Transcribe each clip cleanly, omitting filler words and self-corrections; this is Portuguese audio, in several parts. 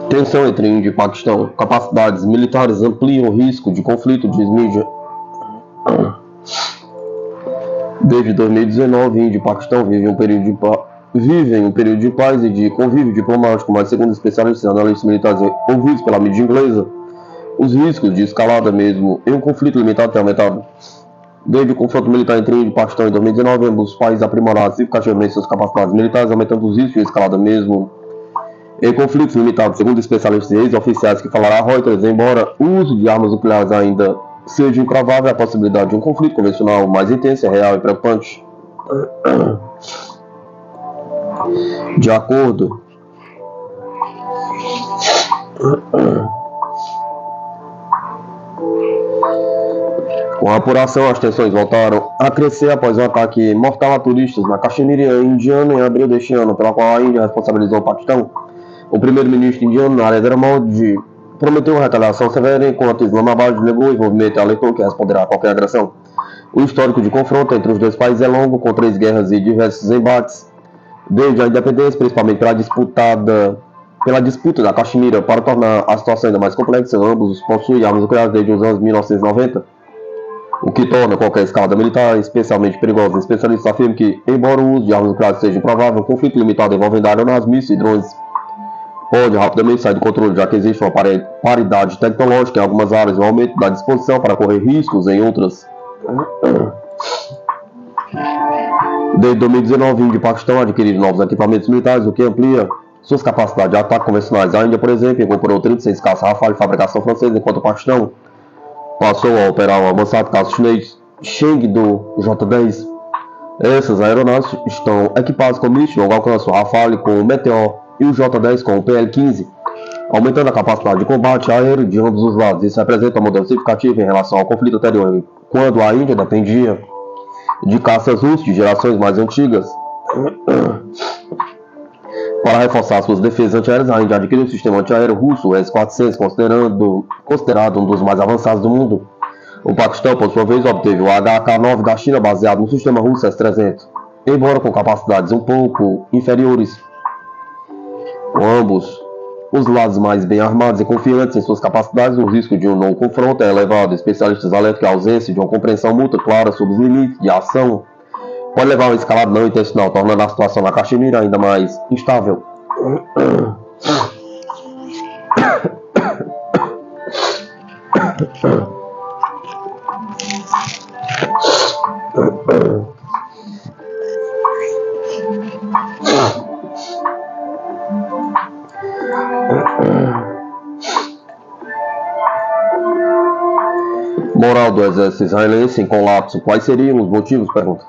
Tensão entre Índia e Paquistão. Capacidades militares ampliam o risco de conflito, diz mídia. Desde 2019, Índia e Paquistão vivem um período de paz e de convívio diplomático, mas segundo especialistas e analistas militares ouvidos pela mídia inglesa, os riscos de escalada mesmo em um conflito limitado têm aumentado. Desde o confronto militar entre Índia e Paquistão em 2019, ambos os países aprimoraram significativamente suas capacidades militares, aumentando os riscos de escalada mesmo em conflitos limitados, segundo especialistas e ex-oficiais que falaram a Reuters. Embora o uso de armas nucleares ainda seja improvável, a possibilidade de um conflito convencional mais intenso é real e preocupante. De acordo com a apuração, as tensões voltaram a crescer após um ataque mortal a turistas na Caxemira indiana em abril deste ano, pela qual a Índia responsabilizou o Paquistão. O primeiro-ministro indiano, Narendra Modi, prometeu uma retaliação severa, enquanto Islamabad negou o envolvimento e alertou que responderá a qualquer agressão. O histórico de confronto entre os dois países é longo, com 3 guerras e diversos embates, desde a independência, principalmente pela disputa da Caxemira. Para tornar a situação ainda mais complexa, ambos possuem armas nucleares desde os anos 1990, o que torna qualquer escalada militar especialmente perigosa. Especialistas afirmam que, embora o uso de armas nucleares seja improvável, um conflito limitado envolvendo aeronaves, mísseis e drones pode rapidamente sair do controle, já que existe uma paridade tecnológica em algumas áreas e um aumento da disposição para correr riscos em outras. Desde 2019, Índia e Paquistão adquiriram novos equipamentos militares, o que amplia suas capacidades de ataque convencionais. A Índia, por exemplo, incorporou 36 caças Rafale de fabricação francesa, enquanto o Paquistão passou a operar o avançado caça chinês Chengdu J-10. Essas aeronaves estão equipadas com mísseis de longo alcance, o Rafale com o Meteor e o J-10 com o PL-15, aumentando a capacidade de combate aéreo de ambos os lados. Isso representa um modelo significativo em relação ao conflito anterior, quando a Índia dependia de caças russos de gerações mais antigas. Para reforçar suas defesas antiaéreas, a Índia adquiriu o sistema antiaéreo russo, o S-400, considerado um dos mais avançados do mundo. O Paquistão, por sua vez, obteve o HK-9 da China, baseado no sistema russo S-300, embora com capacidades um pouco inferiores. Com ambos os lados mais bem armados e confiantes em suas capacidades, o risco de um novo confronto é elevado. Especialistas alertam que a ausência de uma compreensão mútua clara sobre os limites de ação pode levar a uma escalada não intencional, tornando a situação na Caxemira ainda mais instável. Moral do exército israelense em colapso. Quais seriam os motivos? Pergunta.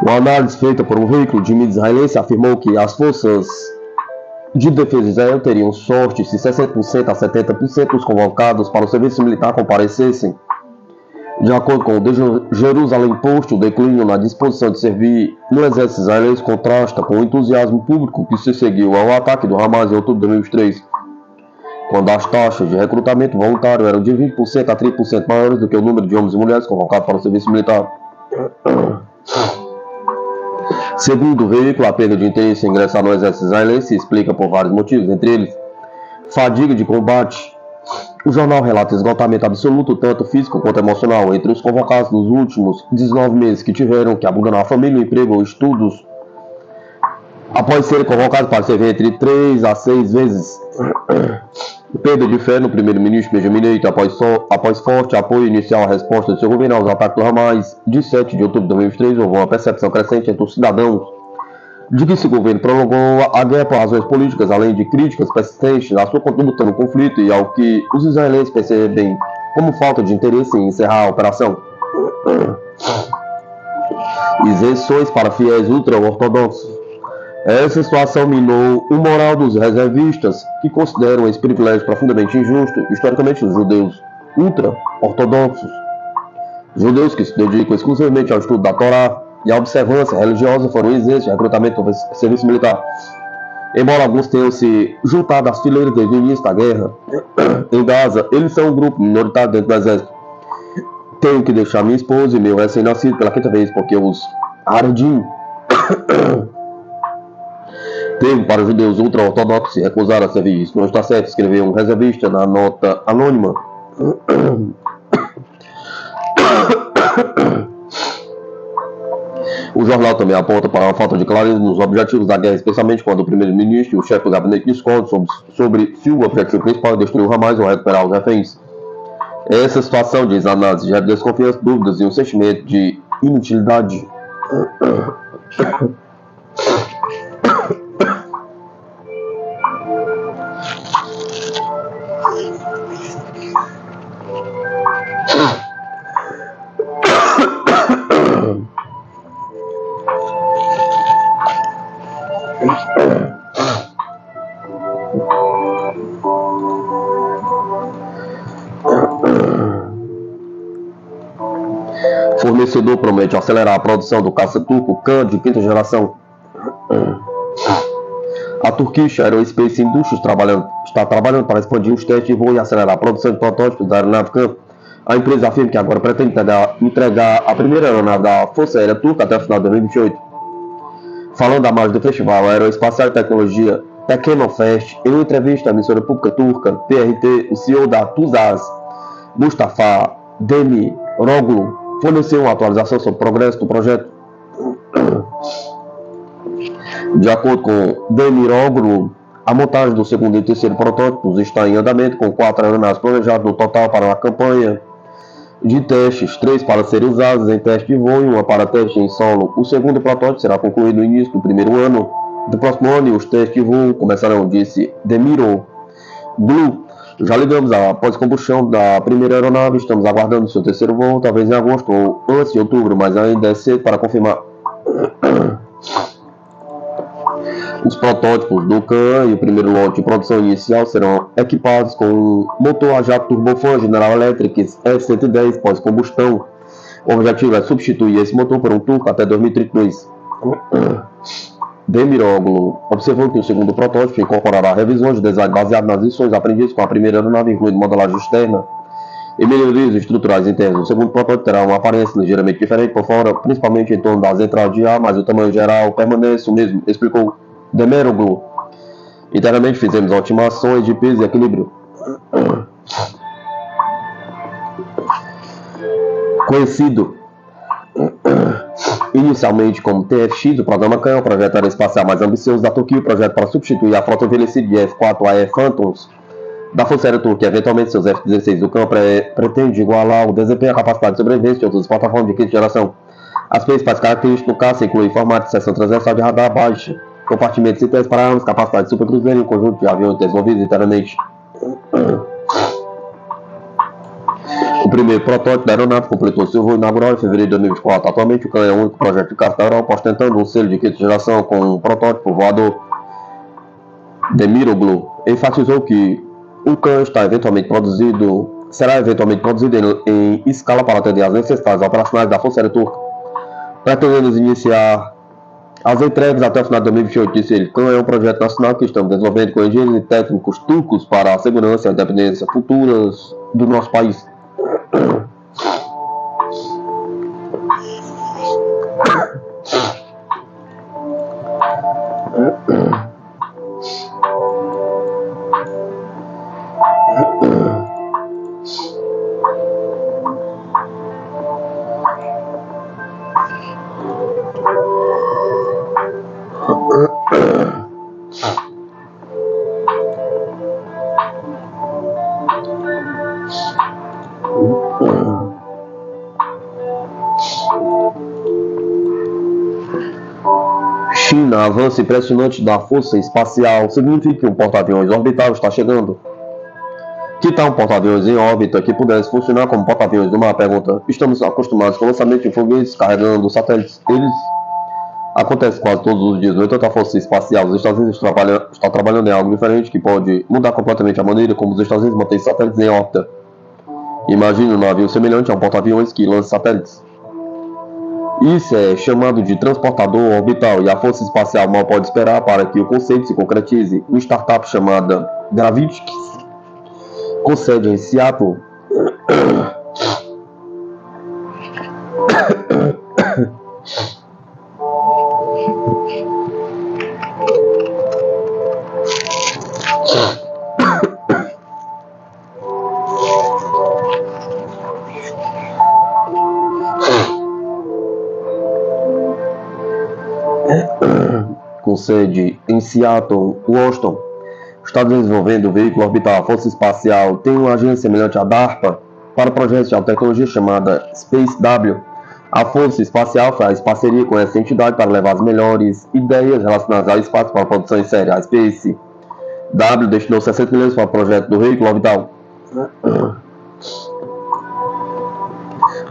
Uma análise feita por um veículo de mídia israelense afirmou que as forças de defesa de Israel teriam sorte se 60% a 70% dos convocados para o serviço militar comparecessem. De acordo com o The Jerusalem Post, o declínio na disposição de servir no exército israelense contrasta com o entusiasmo público que se seguiu ao ataque do Hamas em outubro de 2023, quando as taxas de recrutamento voluntário eram de 20% a 30% maiores do que o número de homens e mulheres convocados para o serviço militar. Segundo o veículo, a perda de interesse em ingressar no exército israelense se explica por vários motivos, entre eles fadiga de combate. O jornal relata esgotamento absoluto, tanto físico quanto emocional, entre os convocados nos últimos 19 meses que tiveram que abandonar a família, o emprego ou estudos, após serem convocados para servir entre 3 a 6 vezes. Perda de fé no primeiro-ministro Benjamin Netanyahu após forte apoio inicial à resposta de seu governo aos ataques do Hamas de 7 de outubro de 2023, houve uma percepção crescente entre os cidadãos de que esse governo prolongou a guerra por razões políticas, além de críticas persistentes à sua conduta no conflito e ao que os israelenses percebem como falta de interesse em encerrar a operação. Isenções para fiéis ultra-ortodoxos. Essa situação minou o moral dos reservistas, que consideram esse privilégio profundamente injusto. Historicamente, os judeus ultra-ortodoxos, judeus que se dedicam exclusivamente ao estudo da Torá e à observância religiosa, foram isentos de recrutamento para serviço militar. Embora alguns tenham se juntado às fileiras desde o início da guerra em Gaza, eles são um grupo minoritário dentro do exército. Tenho que deixar minha esposa e meu recém-nascido pela quinta vez, porque os Hardim, termo para judeus ultra-ortodoxos, se recusaram a servir. Isso não está certo, escreveu um reservista na nota anônima. O jornal também aponta para uma falta de clareza nos objetivos da guerra, especialmente quando o primeiro-ministro e o chefe do gabinete discordam sobre se o objetivo principal é destruir o Hamas ou recuperar os reféns. Essa situação, diz a análise, gera desconfiança, dúvidas e um sentimento de inutilidade. Fornecedor promete acelerar a produção do caça turco Khan de quinta geração. A Turkish Aerospace Industries está trabalhando para expandir os testes de voo e acelerar a produção de protótipos da aeronave Khan. A empresa afirma que agora pretende entregar a primeira aeronave da Força Aérea Turca até o final de 2028. Falando à margem do festival Aeroespacial e Tecnologia Teknofest, em uma entrevista à emissora pública turca TRT, o CEO da TUSAS, Mustafa Demiroglu, forneceu uma atualização sobre o progresso do projeto. De acordo com Demiroglu, a montagem do segundo e terceiro protótipos está em andamento, com 4 aeronaves planejadas no total para uma campanha de testes, 3 para serem usadas em teste de voo e 1 para teste em solo. O segundo protótipo será concluído no início do primeiro ano do próximo ano e os testes de voo começarão, disse Demiroglu. Já ligamos a pós-combustão da primeira aeronave, estamos aguardando seu terceiro voo, talvez em agosto ou antes de outubro, mas ainda é cedo para confirmar. Os protótipos do Khan e o primeiro lote de produção inicial serão equipados com um motor a jato turbofan General Electric S110 pós-combustão. O objetivo é substituir esse motor por um turco até 2032. Demiroglu observou que o segundo protótipo incorporará revisões de design baseado nas lições aprendidas com a primeira aeronave, incluindo modelagem externa e melhorias estruturais internas. O segundo protótipo terá uma aparência ligeiramente diferente por fora, principalmente em torno das entradas de ar, mas o tamanho geral permanece o mesmo, explicou Demiroglu. Internamente fizemos otimações de peso e equilíbrio. Conhecido inicialmente como TFX, o programa Khan é o projeto aeroespacial mais ambicioso da Turquia, o projeto para substituir a frota envelhecida de F-4A Phantoms da Força Aérea Turca. Eventualmente, seus F-16 do Khan pretende igualar o desempenho e a capacidade de sobrevivência de outras plataformas de quinta geração. As principais características do caça incluem formato de seção transversal de radar baixa, compartimentos internos para armas, capacidade de supercruzeiro e um conjunto de aviões desenvolvidos internamente. O primeiro protótipo da aeronave completou seu voo inaugural em fevereiro de 2024. Atualmente, o Khan é o único projeto de caça da Europa ostentando um selo de quinta geração com um protótipo voador. Demiroglu enfatizou que o Khan será eventualmente produzido em escala para atender às necessidades operacionais da Força Aérea Turca. Pretendemos iniciar as entregas até o final de 2028, disse ele. Khan é um projeto nacional que estamos desenvolvendo com engenheiros e técnicos turcos para a segurança e a independência futuras do nosso país. China, avanço impressionante da força espacial significa que um porta-aviões orbital está chegando. Que tal um porta-aviões em órbita que pudesse funcionar como porta-aviões do mar? Pergunta. Estamos acostumados com o lançamento de foguetes carregando satélites. Eles acontecem quase todos os dias. No entanto, a força espacial dos Estados Unidos está trabalhando em algo diferente que pode mudar completamente a maneira como os Estados Unidos mantêm satélites em órbita. Imagine um navio semelhante a um porta-aviões que lança satélites. Isso é chamado de transportador orbital e a força espacial mal pode esperar para que o conceito se concretize. Uma startup chamada Gravitics, com sede em Seattle, Washington, está desenvolvendo o veículo orbital. A Força Espacial tem uma agência semelhante à DARPA para projetos de alta tecnologia chamada SpaceW. A Força Espacial faz parceria com essa entidade para levar as melhores ideias relacionadas ao espaço para a produção em série. A SpaceW destinou 60 milhões para o projeto do veículo orbital.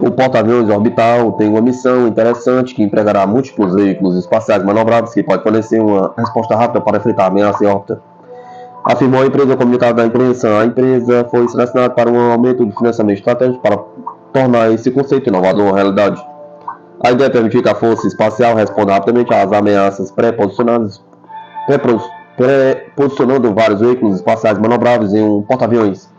O porta-aviões orbital tem uma missão interessante que empregará múltiplos veículos espaciais manobráveis que pode fornecer uma resposta rápida para enfrentar a ameaça em órbita, afirmou a empresa comunicada da imprensa. A empresa foi selecionada para um aumento de financiamento estratégico para tornar esse conceito inovador uma realidade. A ideia é permitir que a força espacial responda rapidamente às ameaças pré-posicionando vários veículos espaciais manobráveis em um porta-aviões.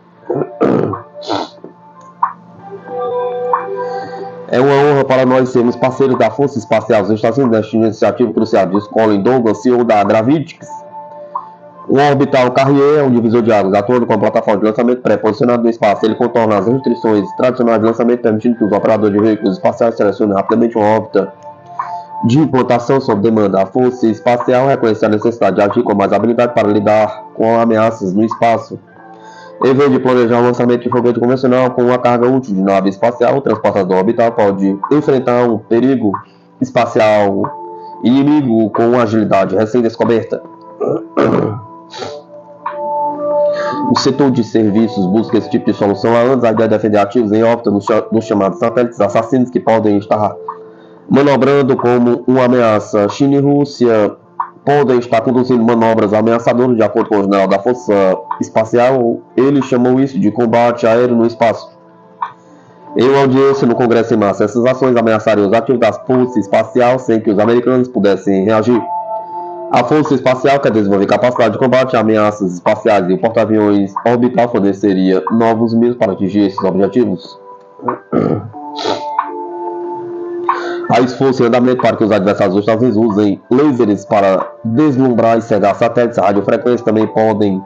É uma honra para nós sermos parceiros da Força Espacial dos Estados Unidos nesta iniciativa crucial, diz Colin Douglas, CEO da Gravitics. O orbital Carrier é um divisor de águas, atuando como plataforma de lançamento pré-posicionado no espaço. Ele contorna as restrições tradicionais de lançamento, permitindo que os operadores de veículos espaciais selecionem rapidamente uma órbita de implantação sob demanda. A Força Espacial reconhece a necessidade de agir com mais habilidade para lidar com ameaças no espaço. Em vez de planejar um lançamento de foguete convencional com uma carga útil de nave espacial, o transportador orbital pode enfrentar um perigo espacial inimigo com uma agilidade recém-descoberta. O setor de serviços busca esse tipo de solução há anos. A ideia é defender ativos em órbita nos chamados satélites assassinos que podem estar manobrando como uma ameaça. China e Rússia podem estar conduzindo manobras ameaçadoras, de acordo com o general da Força Espacial. Ele chamou isso de combate aéreo no espaço. Em uma audiência no Congresso em março, essas ações ameaçariam os ativos da Força Espacial sem que os americanos pudessem reagir. A Força Espacial quer desenvolver capacidade de combate a ameaças espaciais e o porta-aviões orbital forneceria novos meios para atingir esses objetivos. Há esforço em andamento para que os adversários dos Estados Unidos usem lasers para deslumbrar e cegar satélites. A radiofrequências também podem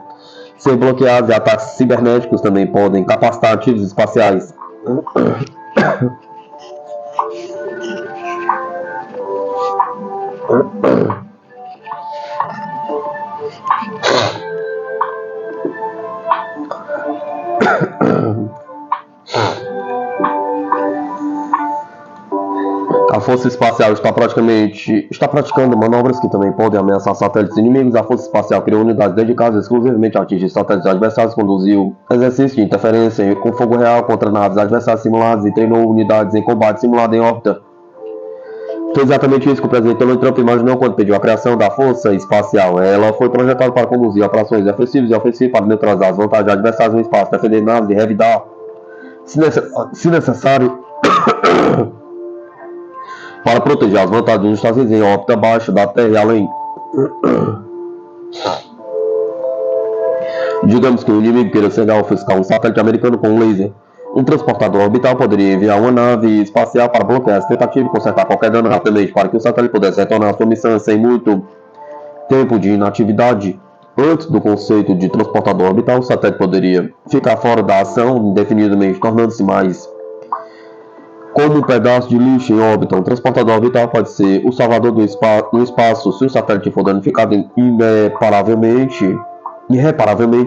ser bloqueadas e ataques cibernéticos também podem capacitar ativos espaciais. A Força Espacial está praticando manobras que também podem ameaçar satélites inimigos. A Força Espacial criou unidades dedicadas exclusivamente a atingir satélites adversários, conduziu exercícios de interferência com fogo real contra naves adversárias simuladas e treinou unidades em combate simulado em órbita. Foi exatamente isso que o presidente Donald Trump imaginou quando pediu a criação da Força Espacial. Ela foi projetada para conduzir operações defensivas e ofensivas para neutralizar as vantagens adversárias no espaço, defender naves e revidar, se necessário, para proteger as vantagens dos Estados Unidos em órbita baixa da Terra e além. Digamos que o inimigo queira cegar ou ofuscar um satélite americano com um laser. Um transportador orbital poderia enviar uma nave espacial para bloquear essa tentativa e consertar qualquer dano rapidamente para que o satélite pudesse retornar à sua missão sem muito tempo de inatividade. Antes do conceito de transportador orbital, o satélite poderia ficar fora da ação indefinidamente, tornando-se mais como um pedaço de lixo em órbita. Um transportador orbital pode ser o salvador do espaço se o satélite for danificado irreparavelmente.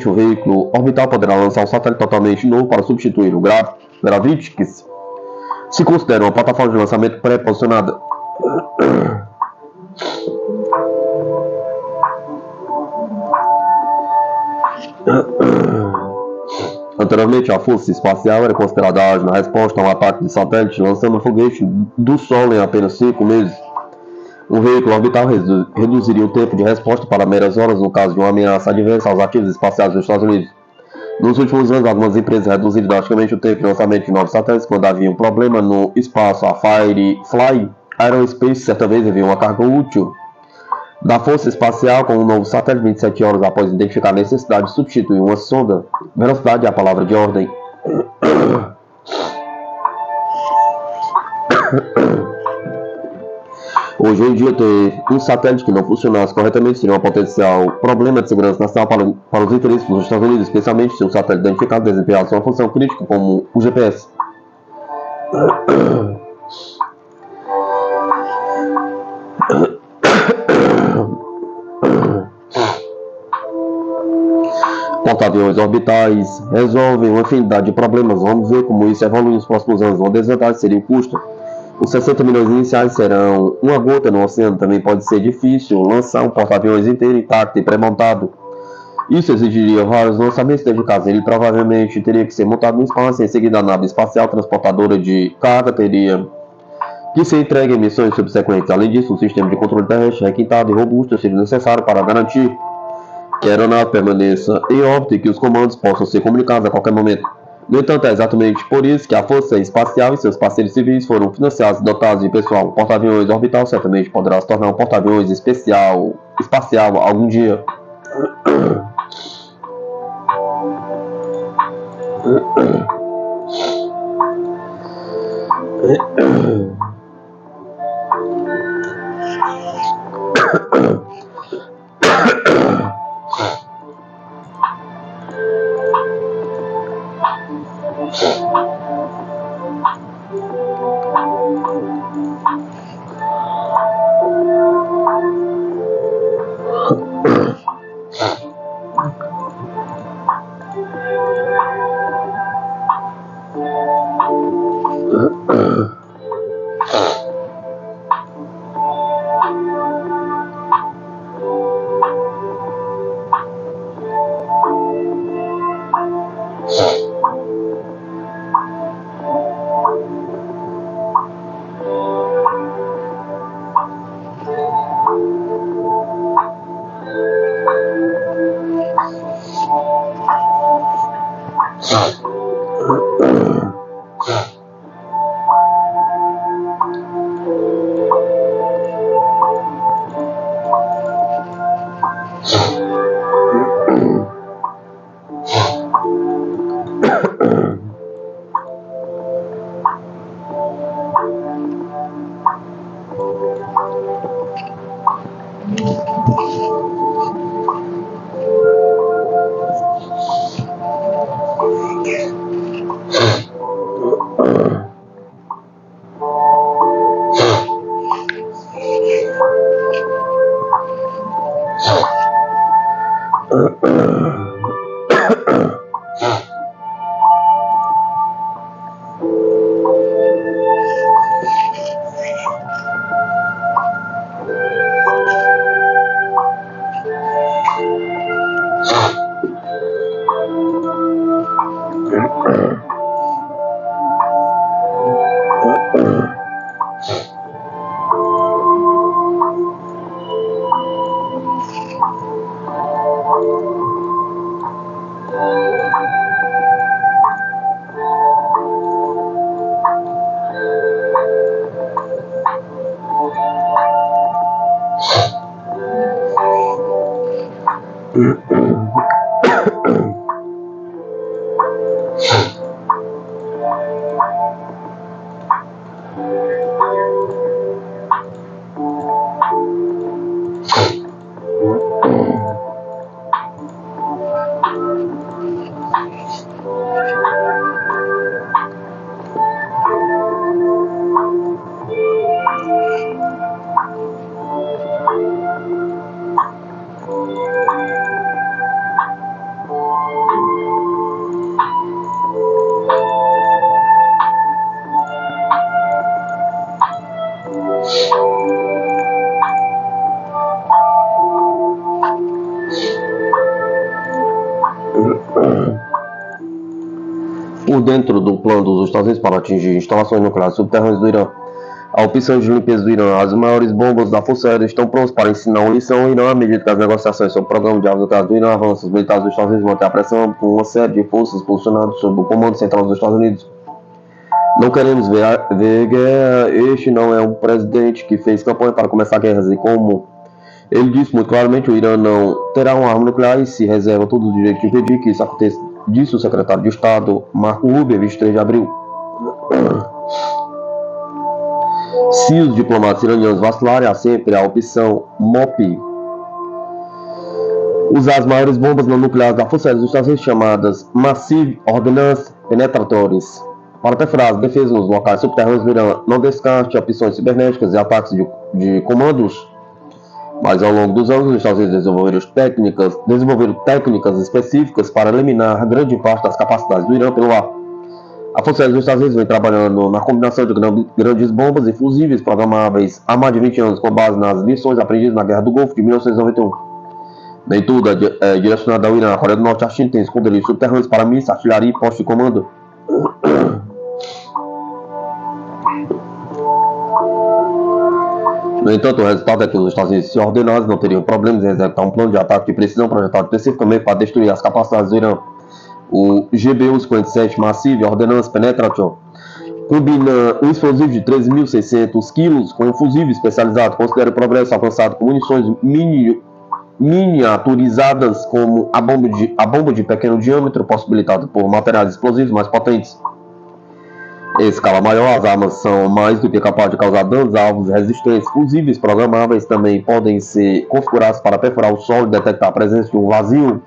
O veículo orbital poderá lançar um satélite totalmente novo para substituir o Gravitics. Se considera uma plataforma de lançamento pré-posicionada. Anteriormente, a Força Espacial era considerada ágil na resposta a um ataque de satélite, lançando um foguete do Sol em apenas 5 meses. Um veículo orbital reduziria o tempo de resposta para meras horas no caso de uma ameaça adversa aos ativos espaciais dos Estados Unidos. Nos últimos anos, algumas empresas reduziram drasticamente o tempo de lançamento de novos satélites quando havia um problema no espaço. A Firefly Aerospace certa vez enviou uma carga útil da Força Espacial com um novo satélite 27 horas após identificar a necessidade de substituir uma sonda. Velocidade é a palavra de ordem. Hoje em dia, ter um satélite que não funcionasse corretamente seria um potencial problema de segurança nacional para os interesses dos Estados Unidos, especialmente se o satélite identificado desempenhasse uma função crítica como o GPS. Porta-aviões orbitais resolvem uma infinidade de problemas. Vamos ver como isso evolui nos próximos anos. Uma desvantagem seria o custo. Os 60 milhões iniciais serão uma gota no oceano. Também pode ser difícil lançar um porta-aviões inteiro intacto e pré-montado. Isso exigiria vários lançamentos desde casa. Ele provavelmente teria que ser montado no espaço. Em seguida, a nave espacial transportadora de carga teria que ser entregue em missões subsequentes. Além disso, um sistema de controle terrestre requintado e robusto seria necessário para garantir que a aeronave permaneça em órbita e que os comandos possam ser comunicados a qualquer momento. No entanto, é exatamente por isso que a Força Espacial e seus parceiros civis foram financiados e dotados de pessoal. O porta-aviões orbital certamente poderá se tornar um porta-aviões espacial algum dia. por dentro do plano dos Estados Unidos para atingir instalações nucleares subterrâneas do Irã. A opção de limpeza do Irã, as maiores bombas da Força Aérea estão prontas para ensinar uma lição ao Irã à medida que as negociações sobre o programa de armas nucleares do Irã avançam. Os militares dos Estados Unidos mantêm a pressão por uma série de forças posicionadas sob o comando central dos Estados Unidos. Não queremos ver guerra. Este não é um presidente que fez campanha para começar guerras e, como ele disse muito claramente, o Irã não terá uma arma nuclear e se reserva todo o direito de impedir que isso aconteça, disse o secretário de Estado Marco Rubio, 23 de abril. Se os diplomatas iranianos vacilarem, há sempre a opção MOP. Usar as maiores bombas não nucleares da Força Aérea dos Estados Unidos, chamadas Massive Ordnance Penetrators, para perfurar as defesas nos locais subterrâneos do Irã. Não descarte opções cibernéticas e ataques de comandos. Mas ao longo dos anos, os Estados Unidos desenvolveram técnicas específicas para eliminar grande parte das capacidades do Irã pelo ar. A Força Aérea dos Estados Unidos vem trabalhando na combinação de grandes bombas e fusíveis programáveis há mais de 20 anos, com base nas lições aprendidas na Guerra do Golfo de 1991. Nem tudo é direcionado ao Irã. A Coreia do Norte e a China têm esconderijos subterrâneos para mísseis, artilharia e postos de comando. No entanto, o resultado é que os Estados Unidos, se ordenados, não teriam problemas em executar um plano de ataque de precisão projetado especificamente para destruir as capacidades do Irã. O GBU-57 Massive Ordnance Penetrator combina um explosivo de 13.600 kg com um fusível especializado. Considera o progresso alcançado com munições miniaturizadas como a bomba de pequeno diâmetro, possibilitada por materiais explosivos mais potentes. Em escala maior, as armas são mais do que capazes de causar danos a alvos resistentes. Fusíveis programáveis também podem ser configurados para perfurar o solo e detectar a presença de um vazio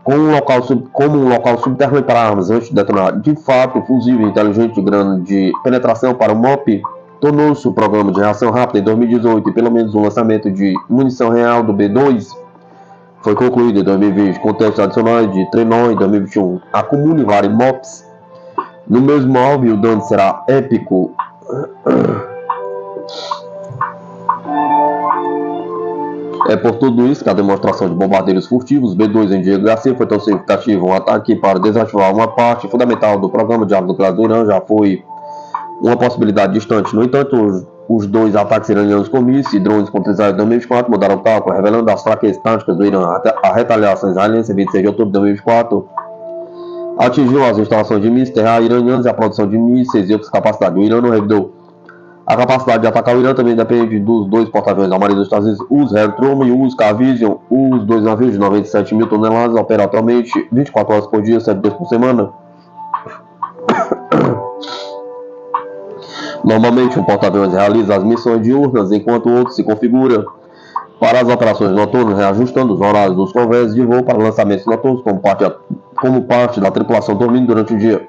como um local subterrâneo para armas antes de detonar. De fato, o fusível inteligente de grande penetração para o MOP tornou-se o programa de reação rápida em 2018 e pelo menos um lançamento de munição real do B-2 foi concluído em 2020, com testes adicionais de trenó em 2021. Acumule vários MOPs no mesmo alvo e o dano será épico. É por tudo isso que a demonstração de bombardeiros furtivos B-2 em Diego Garcia foi tão significativa. Um ataque para desativar uma parte fundamental do programa de armas nucleares do Irã já foi uma possibilidade distante. No entanto, os dois ataques iranianos com mísseis e drones contra Israel em 2024 mudaram o cálculo, revelando as fraquezas táticas do Irã. A retaliação israelense em 26 de outubro de 2024 atingiu as instalações de mísseis terrestres iranianas e a produção de mísseis e outras capacidades. O Irã não revidou. A capacidade de atacar o Irã também depende dos dois porta-aviões da Marinha dos Estados Unidos, os Harry Truman e os K-Vision. Os dois navios de 97 mil toneladas operam atualmente 24 horas por dia, 7 dias por semana. Normalmente, um porta-aviões realiza as missões diurnas, enquanto o outro se configura para as operações noturnas, reajustando os horários dos convés de voo para lançamentos noturnos como parte da tripulação dormindo durante o dia.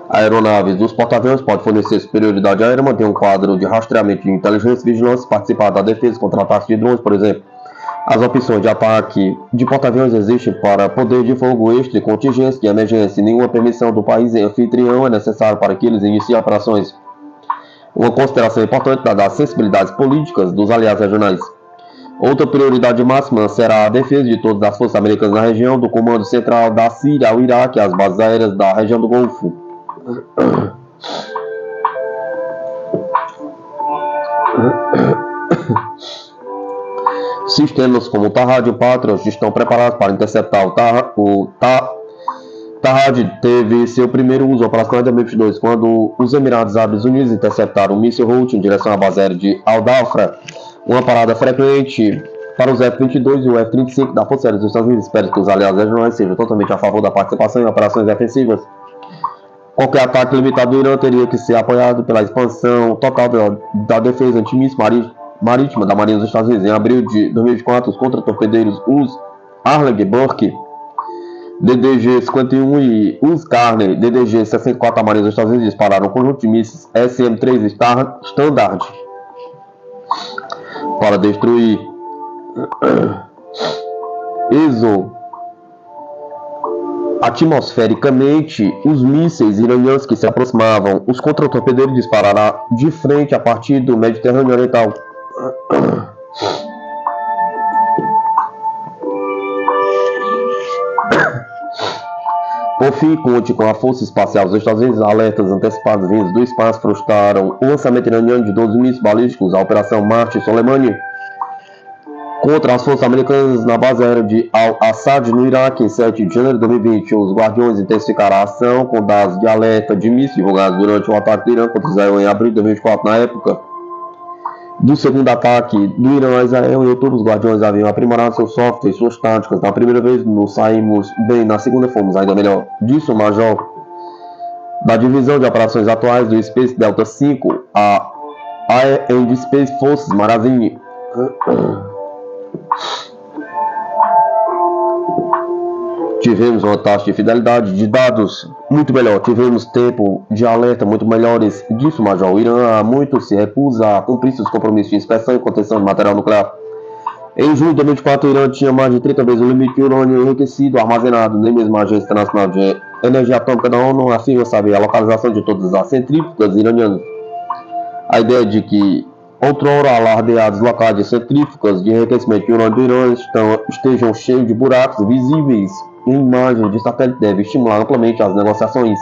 Aeronaves dos porta-aviões podem fornecer superioridade aérea, manter um quadro de rastreamento de inteligência e vigilância, participar da defesa contra ataques de drones, por exemplo. As opções de ataque de porta-aviões existem para poder de fogo extra e contingência de emergência. Nenhuma permissão do país anfitrião é necessária para que eles iniciem operações. Uma consideração importante dada às sensibilidades políticas dos aliados regionais. Outra prioridade máxima será a defesa de todas as forças americanas na região, do comando central da Síria ao Iraque e as bases aéreas da região do Golfo. Sistemas como o Tahad e o Patriot estão preparados para interceptar o Tahad teve seu primeiro uso operacional em 2022, quando os Emirados Árabes Unidos interceptaram um míssil Houthi em direção à base aérea de Al-Dhafra, uma parada frequente para os F-22 e o F-35 da Força Aérea dos Estados Unidos. Espero que os aliados regionais sejam totalmente a favor da participação em operações defensivas. Qualquer ataque limitado do Irã teria que ser apoiado pela expansão total da defesa antimíssil marítima da Marinha dos Estados Unidos. Em abril de 2024, os contra-torpedeiros US Arleigh Burke DDG-51 e US Carney DDG-64 da Marinha dos Estados Unidos dispararam um conjunto de mísseis SM-3 Standard para destruir Atmosfericamente, os mísseis iranianos que se aproximavam, os contra-torpedeiros disparará de frente a partir do Mediterrâneo Oriental. Por fim, conte com a Força Espacial dos Estados Unidos. Alertas antecipados vindos do espaço frustraram o lançamento iraniano de 12 mísseis balísticos, a Operação Marte Soleimani, contra as forças americanas na base aérea de Al-Assad, no Iraque, em 7 de janeiro de 2020. Os Guardiões intensificaram a ação com dados de alerta de mísseis divulgados durante o ataque do Irã contra Israel em abril de 2024. Na época do segundo ataque do Irã a Israel, em outubro, os Guardiões haviam aprimorado seus softwares e suas táticas. Na primeira vez nos saímos bem, na segunda fomos ainda melhor. Disse o major da divisão de operações atuais do Space Delta V, a Air and Space Forces, Marazini. Tivemos uma taxa de fidelidade de dados muito melhor, tivemos tempo de alerta muito melhores, disse o major. O Irã há muito se recusa a cumprir seus compromissos de inspeção e contenção de material nuclear. Em junho de 2024, o Irã tinha mais de 30 vezes o limite de urânio enriquecido armazenado. Nem mesmo a Agência Internacional de Energia Atômica da ONU afirma saber a localização de todas as centrífugas iranianas. A ideia de que outrora alardeados locais de centrífugas de enriquecimento de urânio do Irã estejam cheios de buracos visíveis em imagens de satélite deve estimular amplamente as negociações.